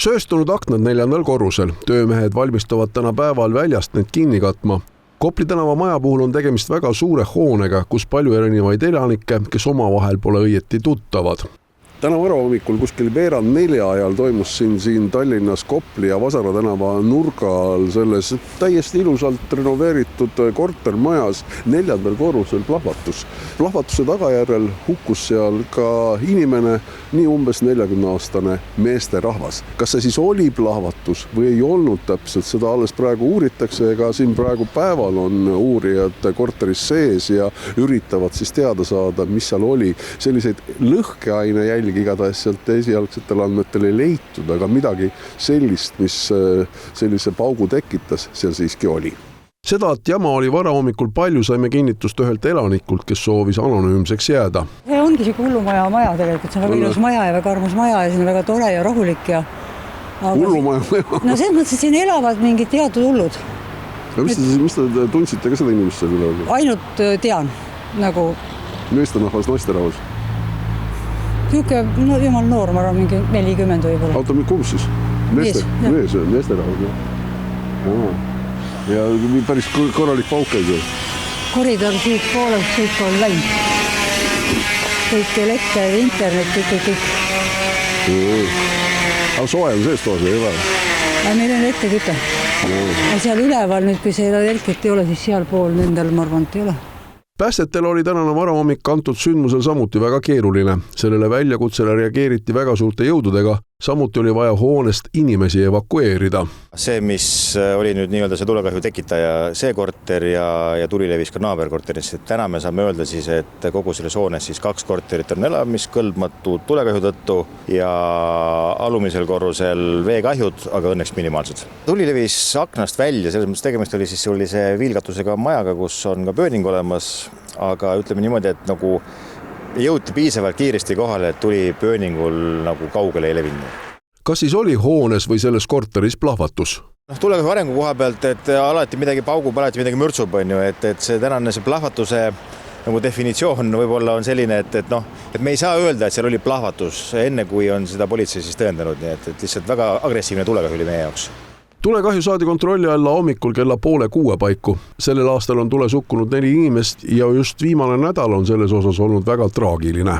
sööstunud aknad 4. korrusel. Töömehed valmistuvad täna päeval väljast need kinni katma. Kopli tänava maja puhul on tegemist väga suure hoonega, kus palju erinevaid elanikke, kes omavahel pole õieti tuttavad. Täna varahommikul kuskil 3:30 ajal toimus siin Tallinnas Kopli ja Vasara tänava nurgal selles täiesti ilusalt renoveeritud kortermajas 4. korrusel plahvatus. Plahvatuse tagajärjel hukkus seal ka inimene, nii umbes 40-aastane meesterahvas. Kas see siis oli plahvatus või ei olnud täpselt, seda alles praegu uuritakse, ega siin praegu päeval on uurijad korteris sees ja üritavad siis teada saada, mis seal oli. Selliseid lõhkeaine jälgi igatahes sealt esialgsetel andmetel ei leitud, aga midagi sellist, mis sellise paugu tekitas, seal siiski oli. Seda, et jama oli varahommikul palju, saime kinnitust ühelt elanikult, kes soovis anonüümseks jääda. See ongi see hullumaja maja tegelikult, see on väga ilus maja ja väga armas maja ja see on väga tore ja rahulik ja... Hullumaja maja? No selles mõttes, et siin elavad mingid teatud hullud. Mis te tundsite ka seda inimest seal üle? Ainult tean, nagu... Meesterahvas, naisterahvas? Niuke, no jumal noor, ma arvan, mingi 40 võib-olla. Auto, kumb siis? Meesterahvas, jah. Ja päris korralik paukad ju? Koridor siit poolest kõik on läinud. Kõik elekter, internet, kõik. Aga soe on sees toos, ei ole? Meil on elektriküte. Ja seal üleval nüüd, kui see elektrit ei ole, siis seal pool nendel marvant ei ole. Päästetel oli tänane varahommik antud sündmusel samuti väga keeruline. Sellele väljakutsele reageeriti väga suurte jõududega. Samuti oli vaja hoonest inimesi evakueerida. See, mis oli nüüd nii-öelda see tulekahju tekitaja, see korter ja tuli levis ka naaberkorteris. Täna me saame öelda siis, et kogu selles hoones siis 2 korterit on elamiskõlbmatu tulekahju tõttu ja alumisel korrusel veekahjud, aga õnneks minimaalsed. Tuli levis aknast välja, selles mõttes tegemist oli siis sellise viilkatusega majaga, kus on ka pööning olemas, aga ütleme niimoodi, et nagu jõuti piisavalt kiiresti kohale, et tuli pööningul nagu kaugele ei levinud. Kas siis oli hoones või selles korteris plahvatus? Tulekahju arengu koha pealt, et alati midagi paugub, alati midagi mürtsub, on ju, et see tänane see plahvatuse nagu definitsioon võib-olla on selline, et me ei saa öelda, et seal oli plahvatus enne, kui on seda politsei siis tõendanud, nii et lihtsalt väga agressiivne tulekahju oli meie jaoks. Tulekahju saadi kontrolli alla hommikul kella 5:30 paiku. Sellel aastal on tules hukkunud 4 inimest ja just viimane nädal on selles osas olnud väga traagiline.